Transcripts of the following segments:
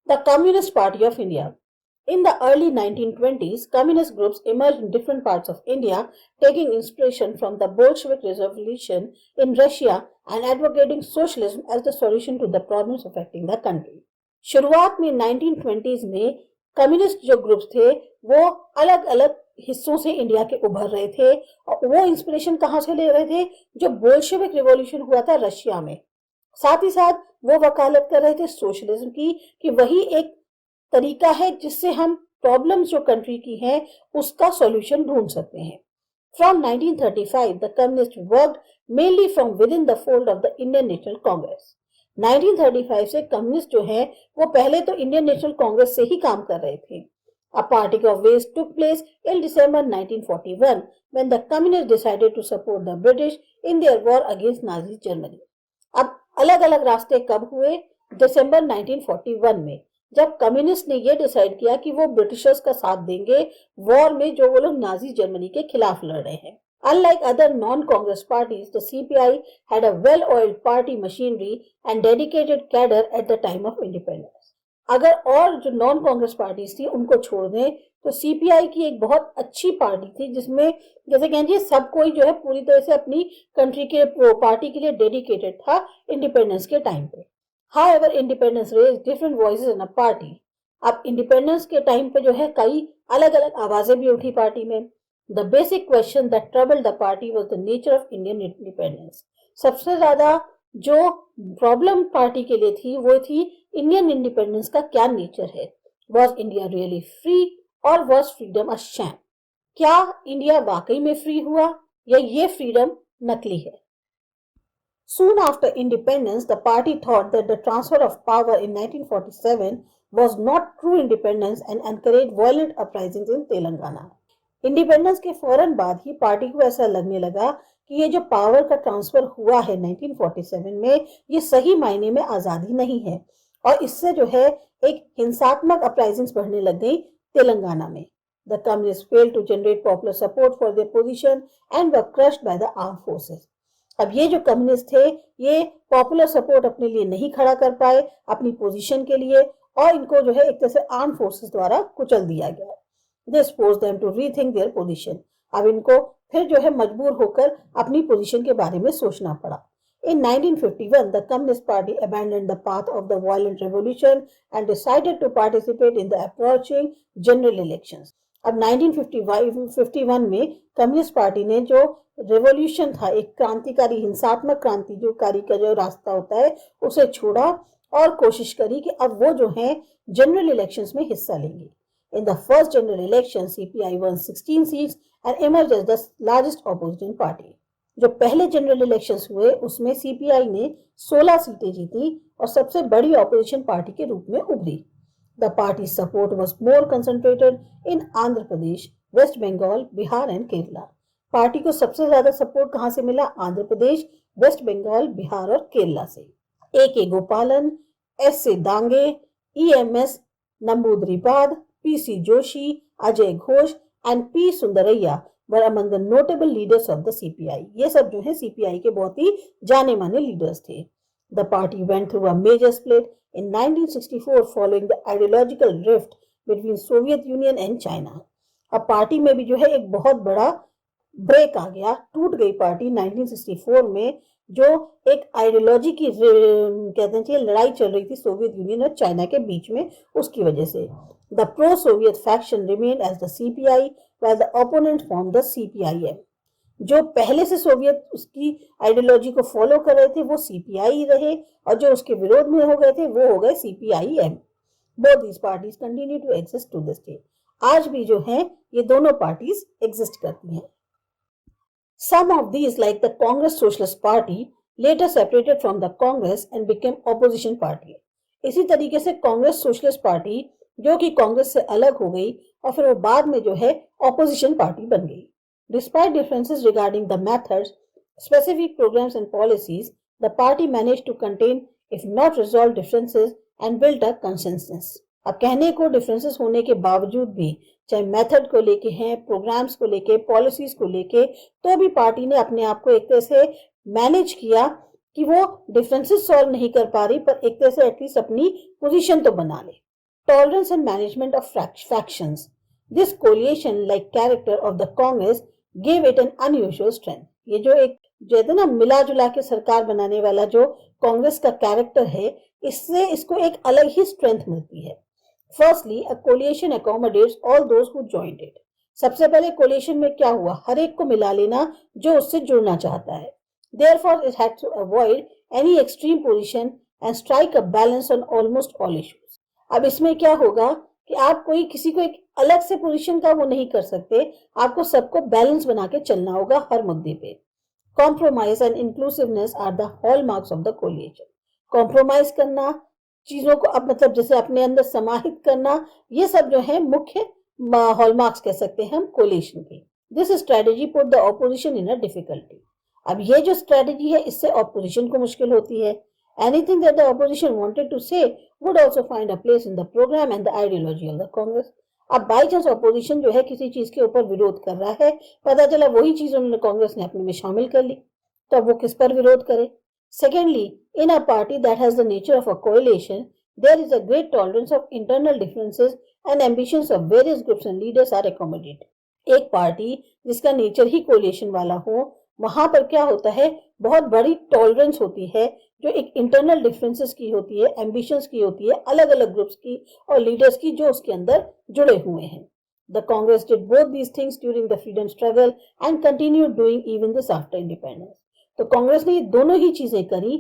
The Communist Party of India. In the early 1920s, communist groups emerged in different parts of India, taking inspiration from the Bolshevik Revolution in Russia and advocating socialism as the solution to the problems affecting the country. शुरुआत में 1920s में communist जो groups थे वो अलग अलग हिस्सों से इंडिया के उभर रहे थे और वो इंस्पिरेशन कहाँ से ले रहे थे, जो बोल्शेविक रिवॉल्यूशन हुआ था रशिया में। साथ ही साथ वो वकालत कर रहे थे सोशलिज्म की कि वही एक तरीका है जिससे हम प्रॉब्लम्स जो कंट्री की हैं उसका सॉल्यूशन ढूंढ सकते हैं। From 1935, the communists worked mainly from within the fold of the Indian National Congress. 1935 से कम्युनिस्ट जो है वो पहले तो इंडियन नेशनल कांग्रेस से ही काम कर रहे थे। A parting of ways took place in December 1941 when the communists decided to support the British in their war against Nazi Germany. अब अलग अलग रास्ते कब हुए? दिसंबर 1941 में, जब कम्युनिस्ट ने ये डिसाइड किया कि वो ब्रिटिशर्स का साथ देंगे वॉर में जो वो लोग नाजी जर्मनी के खिलाफ लड़ रहे हैं। Unlike other non-Congress parties, the CPI had a well-oiled party machinery and dedicated cadre at the time of independence. अगर और जो नॉन कांग्रेस पार्टीज थी उनको छोड़ दें तो सीपीआई की एक बहुत अच्छी पार्टी थी जिसमें जैसे कहेंगे सब कोई जो है पूरी तरह से अपनी कंट्री के पार्टी के लिए डेडिकेटेड था इंडिपेंडेंस के टाइम पे। However, independence raised different voices in a party. अब इंडिपेंडेंस के टाइम पे जो है कई अलग अलग आवाजें भी उठी पार्टी में। The basic question that troubled the party was the nature of Indian independence. सबसे ज्यादा जो प्रॉब्लम पार्टी के लिए थी वो थी इंडियन इंडिपेंडेंस का क्या नेचर है। वॉज इंडिया रियली फ्री और वॉज फ्रीडम अ शैम? क्या इंडिया वाकई में फ्री हुआ या ये फ्रीडम नकली है? Soon after independence, the party thought that the transfer of power in 1947 was not true independence and encouraged violent uprisings in Telangana. Independence के फौरन बाद ही पार्टी को ऐसा लगने लगा कि ये जो पावर का ट्रांसफर हुआ है 1947 में ये सही मायने में आज़ादी नहीं है और इससे जो है एक हिंसात्मक अपराइजिंग्स बढ़ने लग गई तेलंगाना में। The communists failed to generate popular support for their position and were crushed by the armed forces. अब ये जो कम्युनिस्ट थे ये पॉपुलर सपोर्ट अपने लिए नहीं खड़ा कर पाए अपनी पोजीशन के लिए और इनको जो है एक तरह से आर्म फोर्सेस द्वारा कुचल दिया गया। This forced them to rethink their position. अब इनको फिर जो है मजबूर होकर अपनी पोजीशन के बारे में सोचना पड़ा। In 1951, the Communist Party abandoned the path of the violent revolution and decided to participate in the approaching general elections. अब 1951 में कम्युनिस्ट पार्टी ने जो रेवोल्यूशन था एक क्रांतिकारी हिंसात्मक क्रांतिकारी का जो रास्ता होता है उसे छोड़ा और कोशिश करी कि अब वो जो है जनरल इलेक्शंस में हिस्सा लेंगे। In the first general election CPI won 16 seats and emerge as the largest opposition party. जो पहले जनरल इलेक्शंस हुए उसमें सीपीआई ने 16 सीटें जीती और सबसे बड़ी ऑपोजिशन पार्टी के रूप में उभरी। The party's support was more concentrated in Andhra Pradesh, West Bengal, Bihar and Kerala. Party को सबसे ज्यादा सपोर्ट कहां से मिला? आंध्र प्रदेश, वेस्ट बंगाल, बिहार और केरला से। A K Gopalan, S A Dange, EMS Namboodiripad, PC Joshi, Ajay Ghosh and P Sundarayya were among the notable leaders of the CPI. ये सब जो है सीपीआई के बहुत ही जाने माने लीडर्स थे। The party went through a major split in 1964 following the ideological rift between Soviet Union and China. अब पार्टी में भी जो है एक बहुत बड़ा ब्रेक आ गया, टूट गई पार्टी 1964 में जो एक आइडियोलॉजी की कहते हैं लड़ाई चल रही थी सोवियत यूनियन और चाइना के बीच में, उसकी वजह से। The pro Soviet faction remained as the CPI while the opponent formed the CPIM. जो पहले से सोवियत उसकी आइडियोलॉजी को फॉलो कर रहे थे वो सीपीआई रहे और जो उसके विरोध में हो गए थे वो हो गए CPIM. Both these parties continue to exist to this day. आज भी जो हैं ये दोनों पार्टीज एग्जिस्ट करती हैं। Some of these, like the Congress Socialist Party, later separated from the Congress and became opposition party. इसी तरीके से कांग्रेस सोशलिस्ट पार्टी जो कि कांग्रेस से अलग हो गई और फिर वो बाद में जो है ऑपोजिशन पार्टी बन गई। Despite differences regarding the methods, specific programs and policies, the party managed to contain, if not resolve differences and build a consensus. अब कहने को डिफरेंसेस होने के बावजूद भी चाहे मेथड को लेके हैं, प्रोग्राम्स को लेके, पॉलिसीज को लेके, तो भी पार्टी ने अपने आप को एक तरह से मैनेज किया कि वो डिफरेंसेस सॉल्व नहीं कर पा रही पर एक तरह से एटलीस्ट अपनी पोजीशन तो बना ले। tolerance and management of factions. This coalition-like character of the Congress gave it an unusual strength. ये जो एक जो है ना मिला जुला के सरकार बनाने वाला जो कांग्रेस का कैरेक्टर है, इससे इसको एक अलग ही स्ट्रेंथ मिलती है. Firstly, a coalition accommodates all those who joined it. सबसे पहले कोलिशन में क्या हुआ, हर एक को मिला लेना जो उससे जुड़ना चाहता है. Therefore, it had to avoid any extreme position and strike a balance on almost all issues. अब इसमें क्या होगा कि आप कोई किसी को एक अलग से पोजीशन का वो नहीं कर सकते, आपको सबको बैलेंस बना के चलना होगा हर मुद्दे पे. Compromise and inclusiveness are the hallmarks of the coalition. Compromise करना, चीजों को अब मतलब जैसे अपने अंदर समाहित करना, ये सब जो है मुख्य हॉलमार्क्स कह सकते हैं हम कोलिशन के. This strategy put the opposition in a difficulty. अब ये जो स्ट्रेटेजी है इससे ऑपोजिशन को मुश्किल होती है. Anything that the opposition wanted to say would also find a place in the programme and the ideology of the Congress. अब बाई चांस ऑपोजिशन जो है किसी चीज के ऊपर विरोध कर रहा है, पता चला वही चीज उन्होंने कांग्रेस ने अपने में शामिल कर ली, तो अब वो किस पर विरोध करे. Secondly, in a party that has the nature of a coalition, there is a great tolerance of internal differences and ambitions of various groups and leaders are accommodated. एक पार्टी जिसका नेचर ही कोलिशन वाला हो, वहां पर क्या होता है, बहुत बड़ी टॉलरेंस होती है जो एक इंटरनल डिफरेंसेस की होती है, एम्बिशंस की होती है, अलग अलग ग्रुप्स की और लीडर्स की जो उसके अंदर जुड़े हुए हैं. The Congress did both these things during the freedom struggle and continued doing even this after independence. तो कांग्रेस ने ये दोनों ही चीजें करी,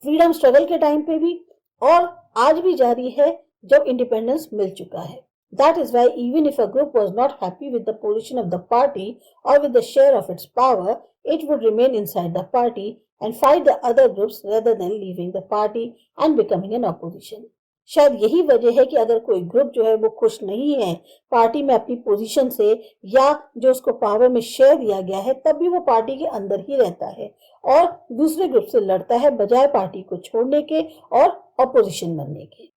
फ्रीडम स्ट्रगल के टाइम पे भी और आज भी जारी है जब इंडिपेंडेंस मिल चुका है. That is why even if a group was not happy with the position of the party or with the share of its power, it would remain inside the party and fight the other groups rather than leaving the party and becoming an opposition. शायद यही वजह है कि अगर कोई group जो है वो खुश नहीं है पार्टी में अपनी पोजीशन से या जो उसको पावर में शेयर दिया गया है, तब भी वो पार्टी के अंदर ही रहता है और दूसरे ग्रुप से लड़ता है बजाय पार्टी को छोड़ने के और ऑपोजिशन बनने के.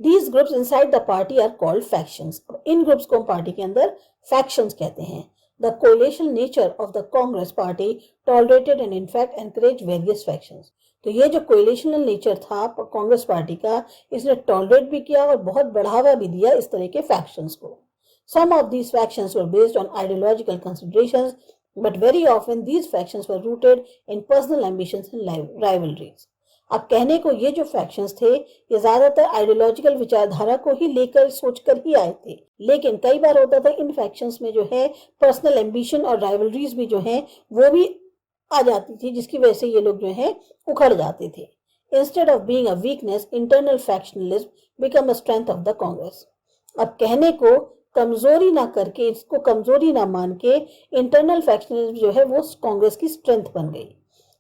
These groups inside the party are called factions. In groups को पार्टी के अंदर factions कहते हैं. The coalition nature of the Congress party tolerated and in fact encouraged various factions. तो ये जो कोएलिशनल नेचर था कांग्रेस पार्टी का, इसने टॉलरेट भी किया और बहुत बढ़ावा भी दिया इस तरह के फैक्शंस को. Some of these factions were based on ideological considerations, but very often these factions were rooted in personal ambitions and rivalries. अब कहने को ये जो फैक्शंस थे ये ज्यादातर आइडियोलॉजिकल विचारधारा को ही लेकर सोचकर ही आए थे, लेकिन कई बार होता था इन फैक्शंस में जो है पर्सनल एम्बिशन और राइवलरीज भी जो है वो भी आ जाती थी, जिसकी वजह से ये लोग जो है उखड़ जाते थे. Instead of being a weakness, internal factionalism become a strength of the Congress. अब कहने को कमजोरी ना करके, इसको कमजोरी ना मान के इंटरनल फैक्शनलिज्म जो है वो कांग्रेस की स्ट्रेंथ बन गई.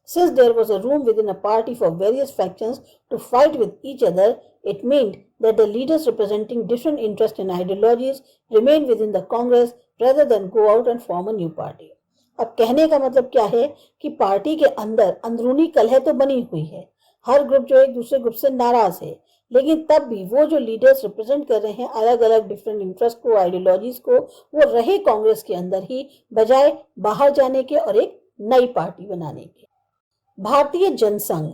Since there was a room within a party for various factions to fight with each other, it meant that the leaders representing different interests and ideologies remained within the Congress rather than go out and form a new party. अब कहने का मतलब क्या है कि party के अंदर अंदरूनी कलह तो बनी हुई है, हर ग्रुप जो एक दूसरे ग्रुप से नाराज है, लेकिन तब भी वो जो लीडर्स रिप्रेजेंट कर रहे हैं अलग अलग डिफरेंट इंटरेस्ट को, आइडियोलॉजीज को, वो रहे कांग्रेस के अंदर ही बजाय बाहर जाने के और एक नई पार्टी बनाने के. भारतीय Jansangh.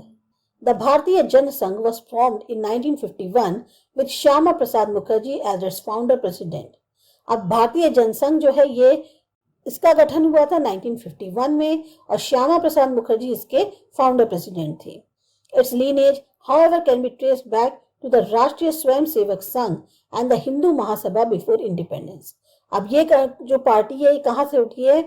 The Bharatiya Janasangh was formed in 1951 with Shyama Prasad Mukherjee as its founder president. अब भारतीय जनसंघ जो है ये इसका गठन हुआ था 1951 में और श्यामा प्रसाद मुखर्जी इसके फाउंडर प्रेसिडेंट थे. Its lineage, however, can be traced back to the राष्ट्रीय स्वयं Sevak Sangh and the Hindu Mahasabha before independence. अब ये जो पार्टी है ये कहाँ से उठी है,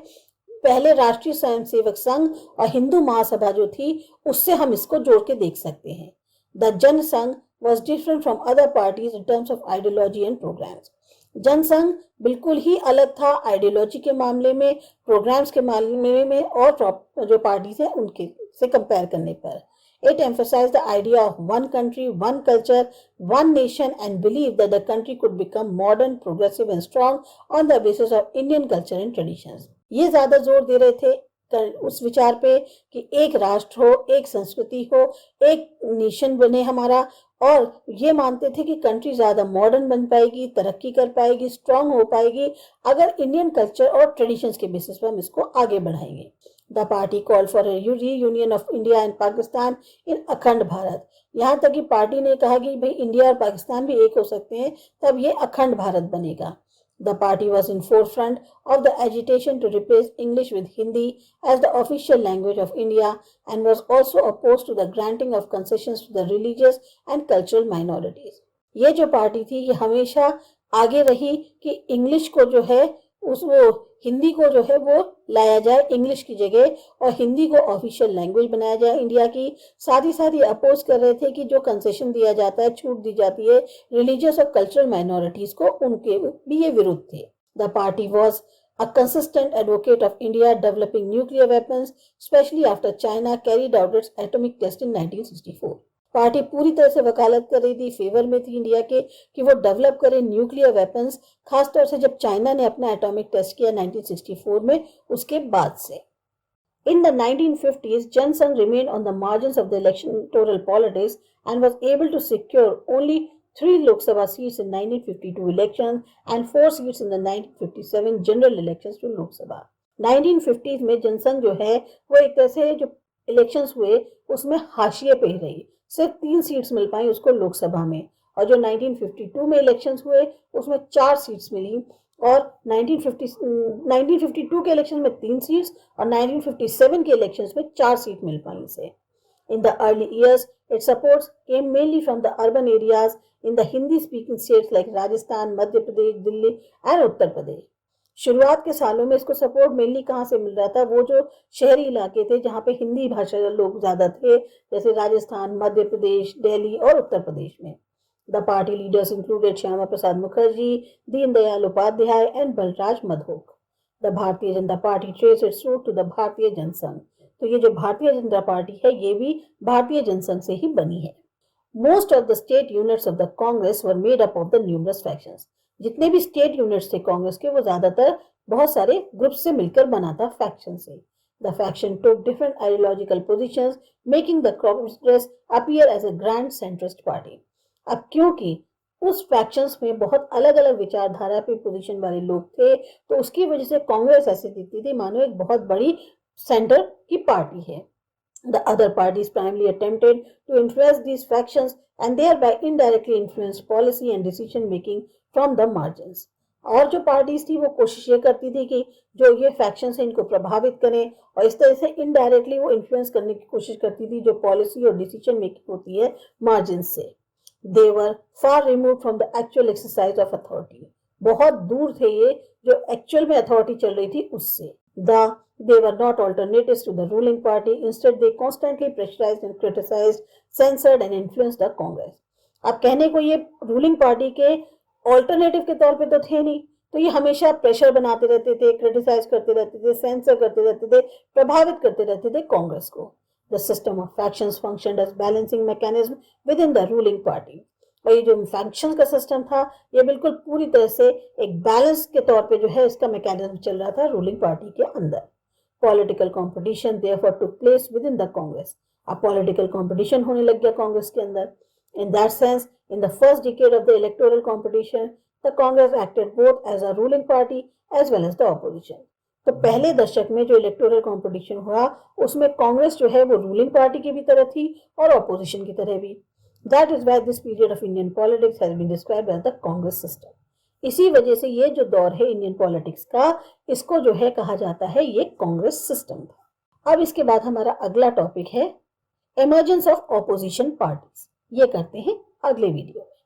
पहले राष्ट्रीय स्वयंसेवक संघ और हिंदू महासभा जो थी उससे हम इसको जोड़ के देख सकते हैं. The Jana Sangh was different from other parties in terms of ideology and programmes. Jana Sangh बिल्कुल ही अलग था आइडियोलॉजी के मामले में, प्रोग्राम्स के मामले में और जो पार्टीज हैं उनके से कंपेयर करने पर. It emphasized the idea of one country, one culture, one nation and believed that the country could become modern, progressive and strong on the basis of Indian culture and traditions. ये ज्यादा जोर दे रहे थे उस विचार पे कि एक राष्ट्र हो, एक संस्कृति हो, एक नेशन बने हमारा, और ये मानते थे कि कंट्री ज्यादा मॉडर्न बन पाएगी, तरक्की कर पाएगी, स्ट्रांग हो पाएगी अगर इंडियन कल्चर और ट्रेडिशंस के बेसिस पर हम इसको आगे बढ़ाएंगे. The party call for reunion of India and Pakistan in Akhand Bharat. यहाँ तक कि पार्टी ने कहा कि भाई इंडिया और पाकिस्तान भी एक हो सकते हैं, तब ये अखंड भारत बनेगा। The party was in forefront of the agitation to replace English with Hindi as the official language of India and was also opposed to the granting of concessions to the religious and cultural minorities. ये जो party थी ये हमेशा आगे रही कि English को जो है हिंदी को जो है वो लाया जाए इंग्लिश की जगह और हिंदी को ऑफिशियल लैंग्वेज बनाया जाए इंडिया की। साथ ही साथ ये अपोज कर रहे थे कि जो कंसेशन दिया जाता है, छूट दी जाती है रिलीजियस और कल्चरल माइनॉरिटीज को, उनके भी ये विरुद्ध थे। The party was a consistent advocate of India developing nuclear weapons, especially after China carried out its atomic test in 1964. Party पूरी तरह से वकालत कर रही थी, फेवर में थी इंडिया के कि वो डेवलप करे न्यूक्लियर वेपन्स, खासतौर से जब चाइना ने अपना एटॉमिक टेस्ट किया 1964 में, उसके बाद से। In the 1950s, Jan Sangh remained on the margins of the electoral politics and was able to secure only 3 Lok Sabha seats in 1952 elections and 4 seats in the 1957 general elections to Lok Sabha. 1950s में जनसंघ जो है वो एक तरह से जो elections हुए उसमें हाशिए पे ही रही, सिर्फ 3 सीट्स मिल पाई उसको लोकसभा में, और जो 1952 में इलेक्शंस हुए उसमें 4 सीट्स मिली, और 1952 के इलेक्शन में 3 सीट्स और 1957 के इलेक्शंस में 4 सीट मिल पाई इसे। In the early years, its supports came mainly from the urban areas in the Hindi-speaking states like Rajasthan, Madhya Pradesh, Delhi and Uttar Pradesh. शुरुआत के सालों में इसको सपोर्ट मेनली कहाँ से मिल रहा था, वो जो शहरी इलाके थे जहाँ पे हिंदी भाषा लोग ज़्यादा थे, जैसे राजस्थान, मध्य प्रदेश, दिल्ली और उत्तर प्रदेश में। The party leaders included Shyama Prasad Mukherjee, Deendayal Upadhyaya and Balraj Madhok. The Bharatiya Janata party trace its root to the Bharatiya Jana Sangh. तो ये जो भारतीय जनता पार्टी है ये भी भारतीय जनसंघ से ही बनी है। Most of the state units of the Congress were made up of the numerous factions. जितने भी स्टेट यूनिट्स थे कांग्रेस के वो ज्यादातर बहुत सारे ग्रुप से मिलकर बना था, फैक्शन से। The faction took different ideological positions making the Congress appear as a grand centrist party. अब क्योंकि उस फैक्शंस में बहुत अलग अलग विचारधारा पे पोजीशन वाले लोग थे तो उसकी वजह से कांग्रेस ऐसे दिखती थी मानो एक बहुत बड़ी सेंटर की पार्टी है। The other parties primarily attempted to influence these factions and thereby indirectly influence policy and decision making from the margins. और जो पार्टीज थी वो कोशिश ये करती थी कि जो ये फैक्शंस हैं इनको प्रभावित करें और इस तरह से इनडायरेक्टली वो इन्फ्लुएंस करने की कोशिश करती थी जो पॉलिसी और डिसीजन मेकिंग होती है मार्जिन से। They were far removed from the actual exercise of authority. बहुत दूर थे ये जो एक्चुअल में अथॉरिटी चल रही थी उससे। They were not alternatives to the ruling party. Instead, they constantly pressurized and criticized, censored and influenced the Congress. अब कहने को ये रूलिंग पार्टी के ऑल्टरनेटिव के तौर पे तो थे नहीं, तो ये हमेशा प्रेशर बनाते रहते थे, क्रिटिसाइज करते रहते थे, सेंसर करते रहते थे, प्रभावित करते रहते थे कांग्रेस को। The system of factions functioned as balancing mechanism within the ruling party. और ये जो फैक्शंस का सिस्टम था ये बिल्कुल पूरी तरह से एक बैलेंस के तौर पे जो है इसका मैकेनिज्म चल रहा था रूलिंग पार्टी के अंदर। Political competition therefore took place within the Congress. अब political competition होने लग गया कांग्रेस के अंदर। In that sense, in the first decade of the electoral competition, the Congress acted both as a ruling party as well as the opposition. तो पहले दशक में जो इलेक्टोरल कंपटीशन हुआ उसमें कांग्रेस जो है वो रूलिंग पार्टी की भी तरह थी और ऑपोजिशन की तरह भी। That is why this period of Indian politics has been described as the Congress system. इसी वजह से ये जो दौर है इंडियन पॉलिटिक्स का इसको जो है कहा जाता है ये कांग्रेस सिस्टम था। अब इसके बाद हमारा अगला टॉपिक है इमर्जेंस ऑफ ऑपोजिशन पार्टीज। ये करते हैं अगले वीडियो में।